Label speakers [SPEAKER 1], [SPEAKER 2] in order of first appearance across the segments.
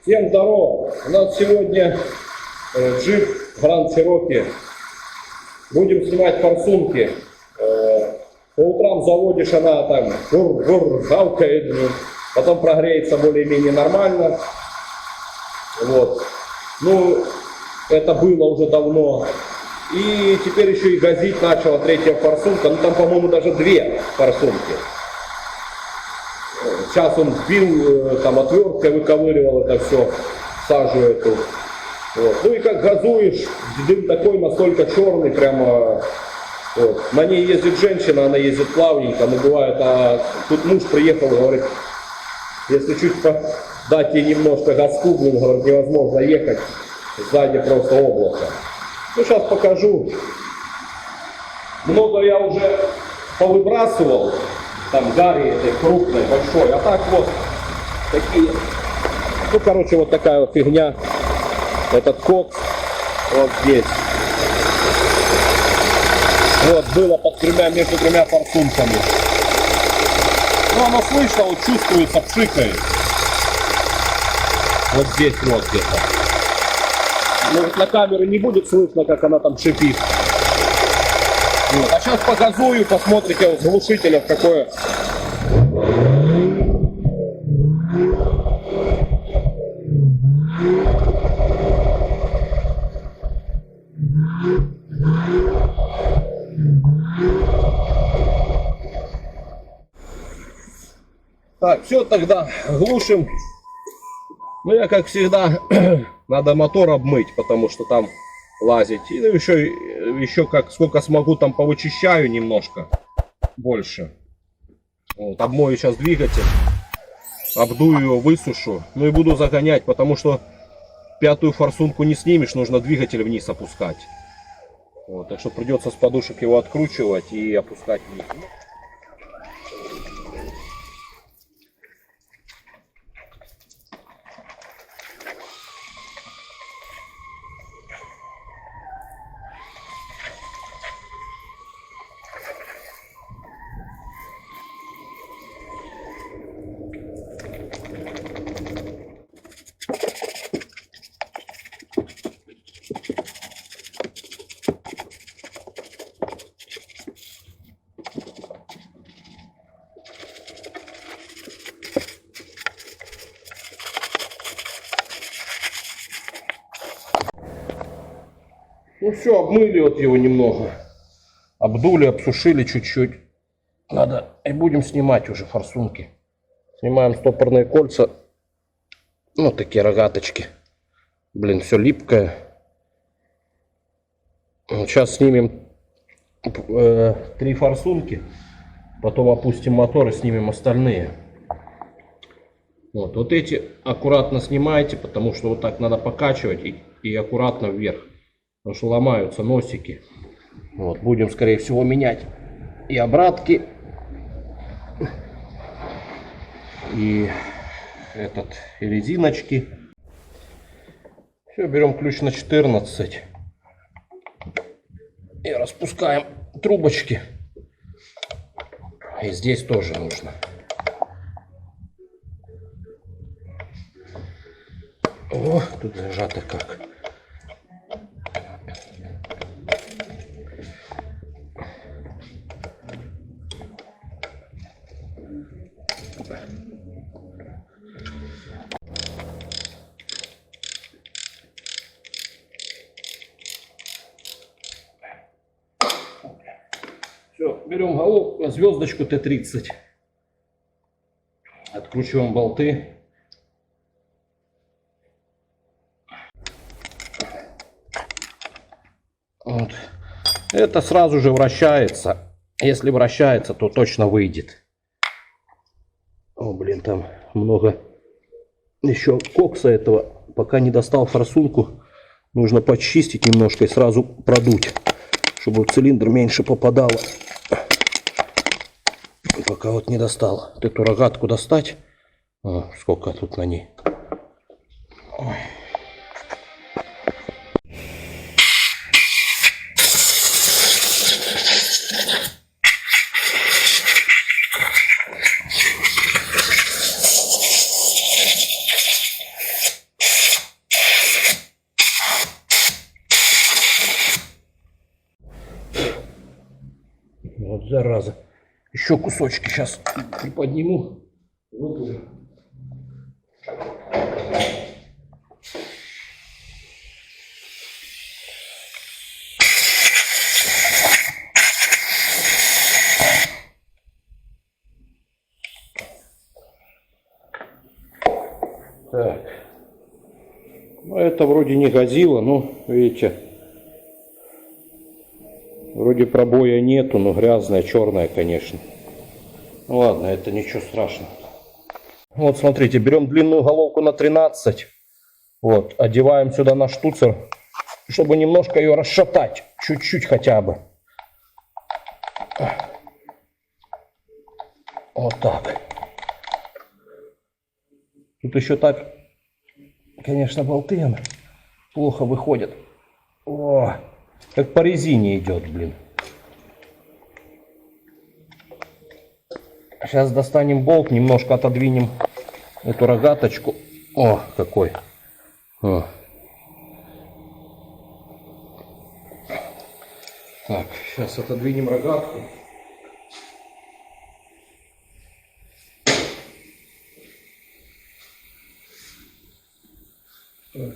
[SPEAKER 1] Всем здорово! У нас сегодня джип Grand Cherokee. Будем снимать форсунки. По утрам заводишь, она там гавкает, потом прогреется более-менее нормально. Вот. Ну, это было уже давно. И теперь еще и газить начала третья форсунка. Ну, там, по-моему, даже две форсунки. Сейчас он бил, там отверткой выковыривал это все, сажу эту. Вот. Ну и как газуешь, дым такой настолько черный, прямо. Вот. На ней ездит женщина, она ездит плавненько, но бывает, тут муж приехал и говорит, если чуть дать ей немножко газку, говорит, невозможно ехать, сзади просто облако. Ну сейчас покажу. Много я уже повыбрасывал. Там гари этой крупной, большой. А так вот такие. Ну, короче, вот такая вот фигня. Этот кокс вот здесь. Вот, было между тремя форсунками. Ну, оно слышно, вот чувствуется, пшикает. Вот здесь вот где-то. Может, на камеру не будет слышно, как она там шипит. Вот. А сейчас погазую, посмотрите, вот, с глушителя какое. Так, все, тогда глушим. Ну, я, как всегда, надо мотор обмыть, потому что там лазить. И еще как сколько смогу, там повычищаю немножко больше. Вот, обмою сейчас двигатель, обдую его, высушу. Ну и буду загонять, потому что пятую форсунку не снимешь, нужно двигатель вниз опускать. Вот, так что придется с подушек его откручивать и опускать вниз. Ну все, обмыли вот его немного. Обдули, обсушили чуть-чуть. Надо, и будем снимать уже форсунки. Снимаем стопорные кольца. Ну, такие рогаточки. Блин, все липкое. Вот сейчас снимем 3 форсунки. Потом опустим мотор и снимем остальные. Вот эти аккуратно снимайте, потому что вот так надо покачивать и аккуратно вверх. Потому что ломаются носики. Вот, будем, скорее всего, менять и обратки, и резиночки. Все, берем ключ на 14 и распускаем трубочки. И здесь тоже нужно. О, тут зажато как. Все, берем головку, звездочку Т-30, откручиваем болты. Вот. Это сразу же вращается. Если вращается, то точно выйдет. О, блин, там много еще кокса этого. Пока не достал форсунку, нужно почистить немножко и сразу продуть, чтобы в цилиндр меньше попадало. Пока вот не достал. Вот эту рогатку достать. О, сколько тут на ней. Ой. Вот зараза. Еще кусочки сейчас приподниму. Выложу. Так. Ну, это вроде не газило, но, видите, вроде пробоя нету, но грязная, черная, конечно. Ну, ладно, это ничего страшного. Вот, смотрите, берем длинную головку на 13. Вот, одеваем сюда на штуцер, чтобы немножко ее расшатать. Чуть-чуть хотя бы. Вот так. Тут еще так, конечно, болты плохо выходят. О, как по резине идет, блин. Сейчас достанем болт, немножко отодвинем эту рогаточку. О, какой. О. Так, сейчас отодвинем рогатку.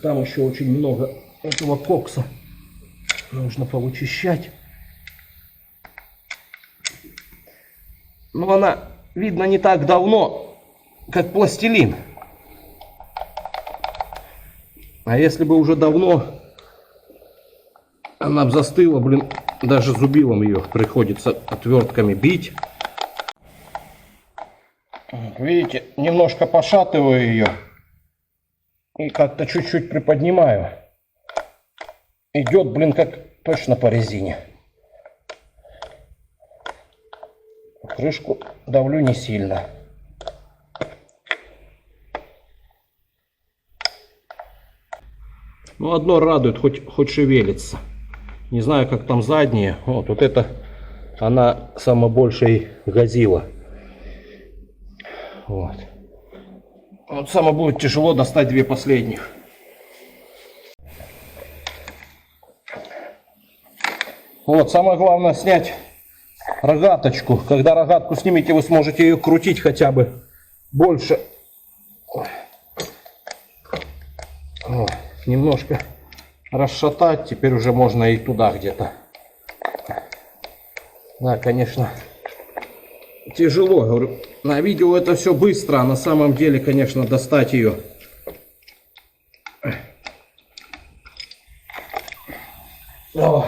[SPEAKER 1] Там еще очень много этого кокса. Нужно повычищать. Но она, видно, не так давно, как пластилин. А если бы уже давно, она бы застыла, блин, даже зубилом ее приходится отвертками бить. Видите, немножко пошатываю ее. И как-то чуть-чуть приподнимаю. Идет, блин, как точно по резине. Крышку давлю не сильно. Ну, одно радует, хоть шевелится. Не знаю, как там задние. Вот это она самая большая газила. Вот. Вот самое будет тяжело достать две последних. Вот, самое главное снять рогаточку. Когда рогатку снимете, вы сможете ее крутить хотя бы больше. Вот, немножко расшатать. Теперь уже можно и туда где-то. Да, конечно, тяжело. Говорю, на видео это все быстро, а на самом деле, конечно, достать ее. О.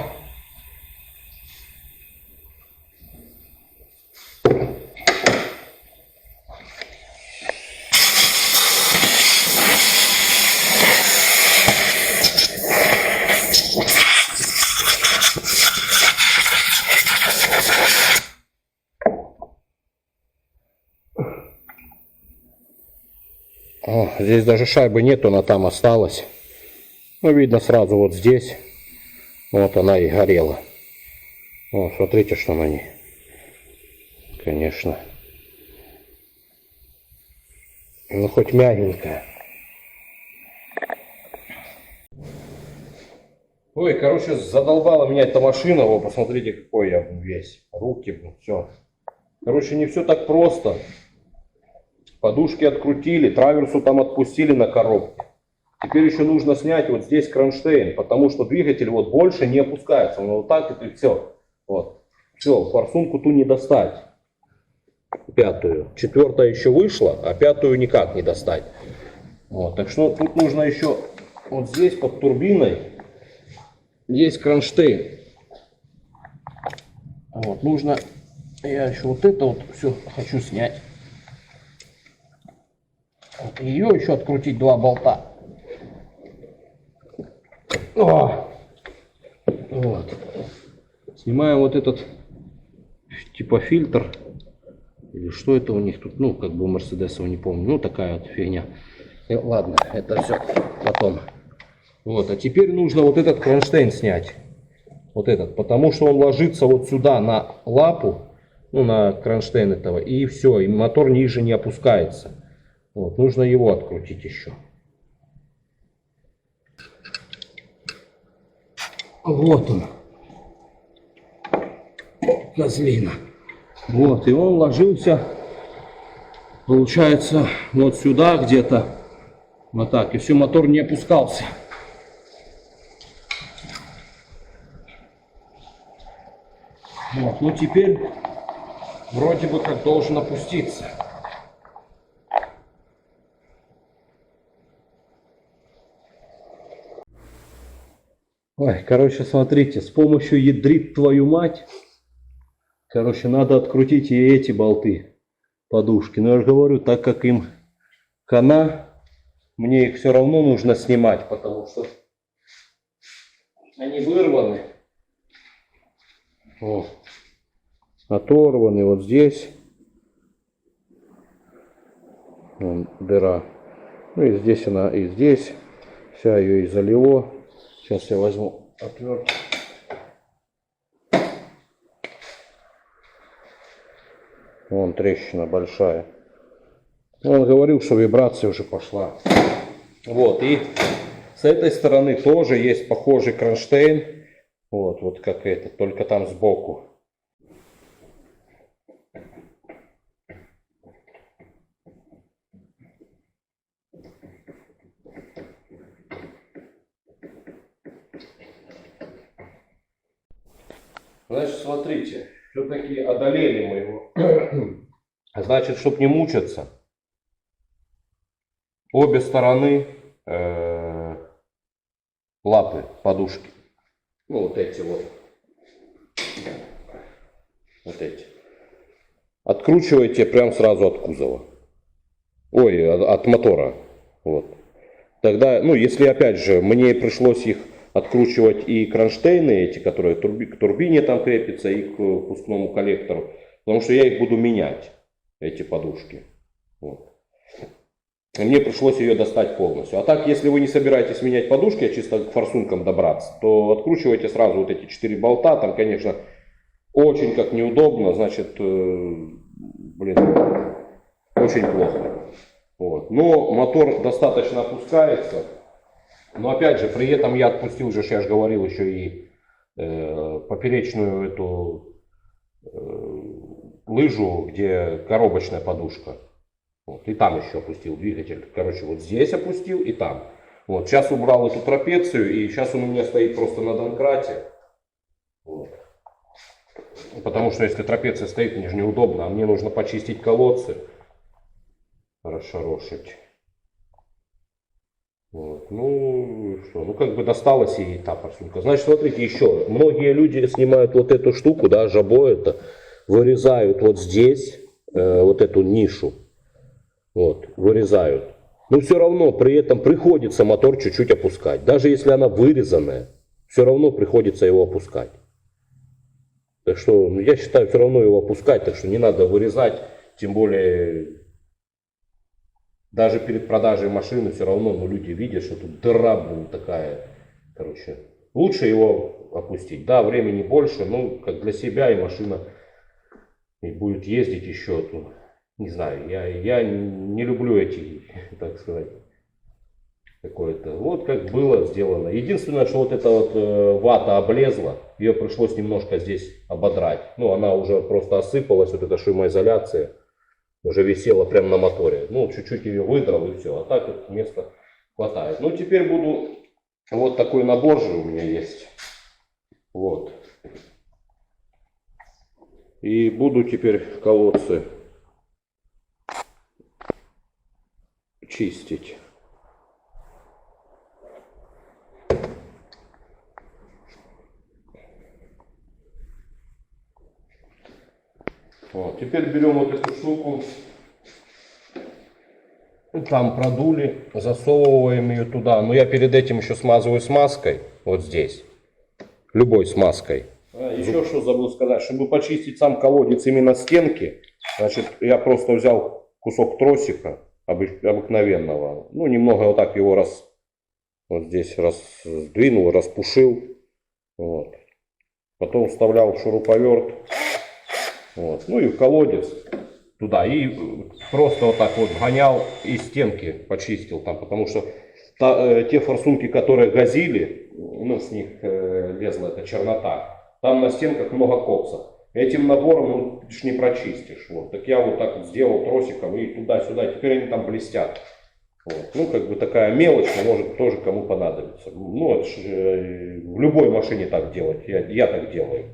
[SPEAKER 1] О, здесь даже шайбы нету, она там осталась. Ну, видно сразу вот здесь. Вот она и горела. О, смотрите, что на ней. Конечно. Ну, хоть мягенькая. Ой, короче, задолбала меня эта машина. Вы посмотрите, какой я весь. Руки, все. Короче, не все так просто. Подушки открутили, траверсу там отпустили на коробке. Теперь еще нужно снять вот здесь кронштейн, потому что двигатель вот больше не опускается. Он вот так и все. Вот. Все, форсунку ту не достать. Пятую. Четвертая еще вышла, а пятую никак не достать. Вот. Так что тут нужно еще вот здесь под турбиной есть кронштейн. Вот. Нужно, я еще вот это вот все хочу снять. Вот, ее еще открутить два болта. О! Вот. Снимаем вот этот типа фильтр. Или что это у них тут? Ну, как бы у Мерседесов, не помню. Ну, такая вот фигня. Ладно, это все потом. Вот, а теперь нужно вот этот кронштейн снять. Вот этот, потому что он ложится вот сюда на лапу, ну, на кронштейн этого, и все, и мотор ниже не опускается. Вот, нужно его открутить еще. Вот он. Козлина. Вот, и он ложился, получается, вот сюда где-то. Вот так. И все, мотор не опускался. Вот, ну теперь вроде бы как должен опуститься. Ой, короче, смотрите, с помощью ядрит твою мать, короче, надо открутить и эти болты, подушки. Но я же говорю, так как им хана, мне их все равно нужно снимать, потому что они вырваны. О, оторваны вот здесь. Вон дыра. Ну и здесь она, и здесь. Вся ее и залило. Сейчас я возьму отвертку. Вон трещина большая. Он говорил, что вибрация уже пошла. Вот, и с этой стороны тоже есть похожий кронштейн. Вот как этот, только там сбоку. Значит, смотрите, все-таки одолели мы его. Значит, чтобы не мучиться, обе стороны лапы, подушки. Ну, вот эти вот. Вот эти. Откручивайте прям сразу от кузова. Ой, от мотора. Вот. Тогда, ну, если опять же, мне пришлось их откручивать и кронштейны эти, которые к турбине там крепятся, и к пускному коллектору. Потому что я их буду менять, эти подушки. Вот. И мне пришлось ее достать полностью. А так, если вы не собираетесь менять подушки, а чисто к форсункам добраться, то откручивайте сразу вот эти 4 болта. Там, конечно, очень как неудобно, значит, блин, очень плохо. Вот. Но мотор достаточно опускается. Но опять же, при этом я отпустил же, я же говорил, еще и поперечную эту лыжу, где коробочная подушка. Вот, и там еще опустил двигатель. Короче, вот здесь опустил и там. Вот, сейчас убрал эту трапецию, и сейчас он у меня стоит просто на домкрате. Вот. Потому что если трапеция стоит, мне же неудобно, а мне нужно почистить колодцы, расшарошить. Вот. Ну что, ну как бы досталась и та форсунка. Значит, смотрите, еще многие люди снимают вот эту штуку, да, жабо это, вырезают вот здесь вот эту нишу, вот, вырезают. Но все равно при этом приходится мотор чуть-чуть опускать. Даже если она вырезанная, все равно приходится его опускать. Так что я считаю, все равно его опускать, так что не надо вырезать, тем более. Даже перед продажей машины все равно, ну, люди видят, что тут дыра была такая. Короче, лучше его опустить. Да, времени больше, но как для себя и машина и будет ездить еще. То, не знаю, я не люблю эти, так сказать, какое-то. Вот как было сделано. Единственное, что вот эта вот вата облезла, ее пришлось немножко здесь ободрать. Ну, она уже просто осыпалась, вот эта шумоизоляция. Уже висела прямо на моторе. Ну, чуть-чуть ее выдрал и все. А так вот места хватает. Ну, теперь буду... Вот такой набор же у меня есть. Вот. И буду теперь колодцы чистить. Вот. Теперь берем вот эту штуку, там продули, засовываем ее туда. Но я перед этим еще смазываю смазкой, вот здесь, любой смазкой. Еще что забыл сказать, чтобы почистить сам колодец именно стенки, значит, я просто взял кусок тросика обыкновенного, ну немного вот так его вот здесь раздвинул, распушил, вот. Потом вставлял шуруповерт. Вот. Ну и в колодец туда. И просто вот так вот гонял и стенки почистил там. Потому что те форсунки, которые газили, ну с них лезла эта чернота. Там на стенках много кокса. Этим набором ну, ты ж не прочистишь. Вот. Так я вот так вот сделал тросиком и туда-сюда. Теперь они там блестят. Вот. Ну, как бы такая мелочь, но может тоже кому понадобится. Ну, это ж, в любой машине так делать. Я так делаю.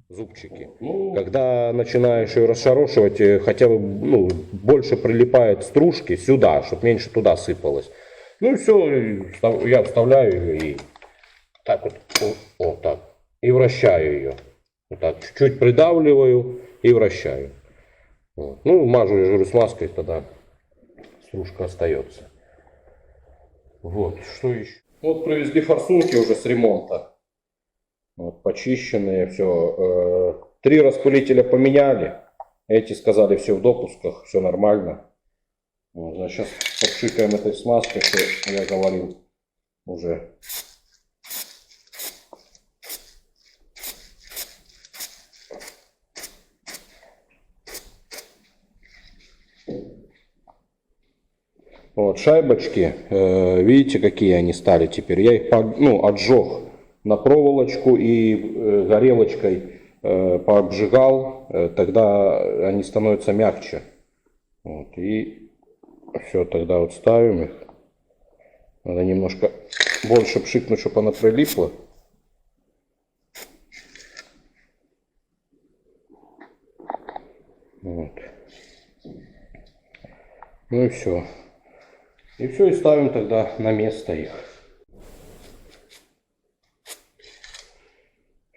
[SPEAKER 1] Зубчики. Ну, когда начинаешь ее расшарошивать, хотя бы ну, больше прилипает стружки сюда, чтобы меньше туда сыпалось. Ну и все, я вставляю ее и так вот так. И вращаю ее. Вот так, чуть-чуть придавливаю и вращаю. Вот. Ну, мажу, я говорю, смазкой, тогда стружка остается. Вот, что еще? Вот привезли форсунки уже с ремонта. Вот, почищенные, все. 3 распылителя поменяли. Эти сказали, все в допусках, все нормально. Вот, значит, сейчас подшикаем этой смазкой, что я говорил уже. Вот, шайбочки, видите, какие они стали теперь. Я их отжег на проволочку и горелочкой пообжигал, тогда они становятся мягче. Вот, и все, тогда вот ставим их. Надо немножко больше пшикнуть, чтобы она прилипла. Вот. Ну и все. И все, и ставим тогда на место их.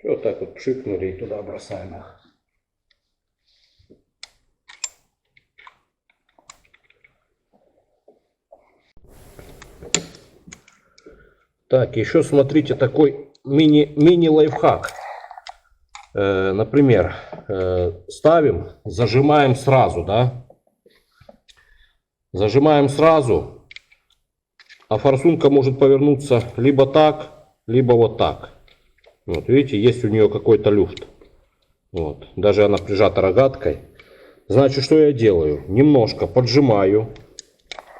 [SPEAKER 1] Вот так вот пшикнули и туда бросаем их. Так, еще смотрите такой мини лайфхак. Например, ставим, зажимаем сразу, да? Зажимаем сразу. А форсунка может повернуться либо так, либо вот так. Вот, видите, есть у нее какой-то люфт. Вот, даже она прижата рогаткой. Значит, что я делаю? Немножко поджимаю.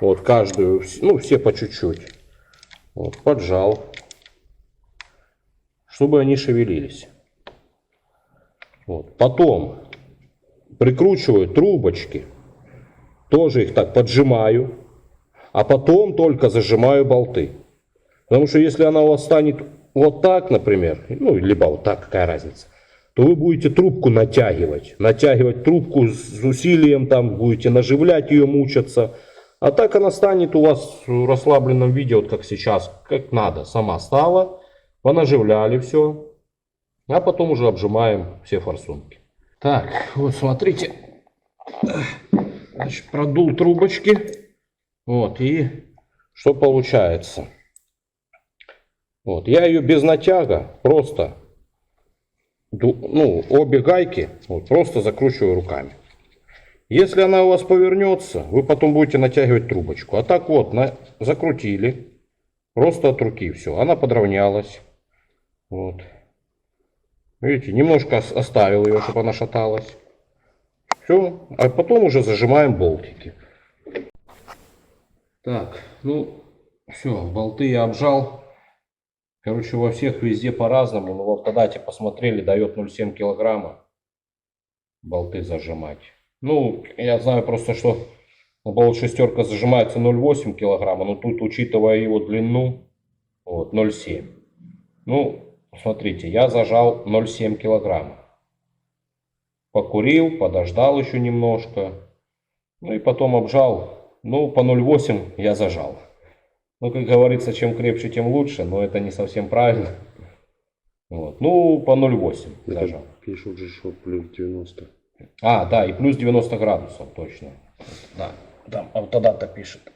[SPEAKER 1] Вот каждую, ну все по чуть-чуть. Вот, поджал. Чтобы они шевелились. Вот, потом прикручиваю трубочки. Тоже их так поджимаю. А потом только зажимаю болты. Потому что если она у вас станет вот так, например, ну, либо вот так, какая разница, то вы будете трубку натягивать. Натягивать трубку с усилием, там будете наживлять ее, мучаться. А так она станет у вас в расслабленном виде, вот как сейчас, как надо. Сама стала, понаживляли все. А потом уже обжимаем все форсунки. Так, вот смотрите. Значит, продул трубочки. Вот, и что получается? Вот, я ее без натяга просто, ну, обе гайки вот, просто закручиваю руками. Если она у вас повернется, вы потом будете натягивать трубочку. А так вот, закрутили, просто от руки все. Она подровнялась. Вот. Видите, немножко оставил ее, чтобы она шаталась. Все, а потом уже зажимаем болтики. Так, ну, все, болты я обжал. Короче, во всех везде по-разному. Но в автодате посмотрели, дает 0,7 килограмма болты зажимать. Ну, я знаю просто, что болт шестерка зажимается 0,8 килограмма. Но тут, учитывая его длину, вот, 0,7. Ну, смотрите, я зажал 0,7 килограмма. Покурил, подождал еще немножко. Ну и потом обжал. Ну, по 0,8 я зажал. Ну, как говорится, чем крепче, тем лучше, но это не совсем правильно. Вот. Ну, по 0,8 зажал.
[SPEAKER 2] Пишут же, что плюс 90.
[SPEAKER 1] А, да, и плюс 90 градусов, точно. Да, там автодата пишет.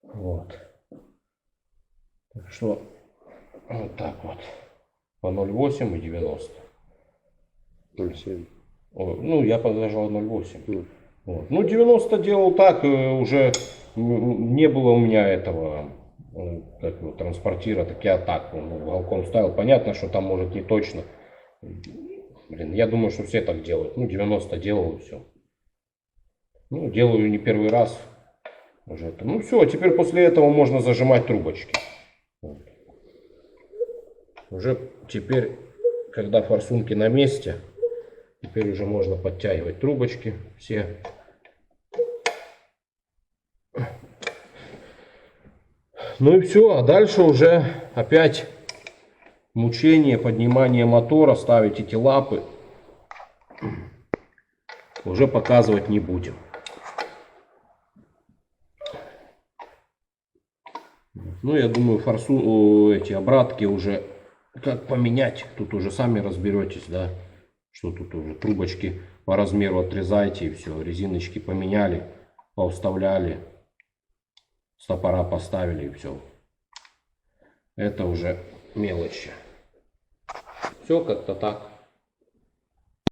[SPEAKER 1] Вот. Так что, вот так вот. По 0,8 и 90.
[SPEAKER 2] 0,7.
[SPEAKER 1] Ну, я зажал 0,8. Вот. Ну, 90 делал так, уже не было у меня этого как его, транспортира, так я так уголком ставил. Понятно, что там может не точно. Блин, я думаю, что все так делают. Ну, 90 делал и все. Ну, делаю не первый раз. Уже это. Ну, все, теперь после этого можно зажимать трубочки. Вот. Уже теперь когда форсунки на месте, теперь уже можно подтягивать трубочки все. Ну и все, а дальше уже опять мучение, поднимание мотора, ставить эти лапы. Уже показывать не будем. Ну, я думаю, эти обратки уже как поменять. Тут уже сами разберетесь, да, что тут уже трубочки по размеру отрезайте и все. Резиночки поменяли, повставляли, стопора поставили и все. Это уже мелочи. Все как-то так.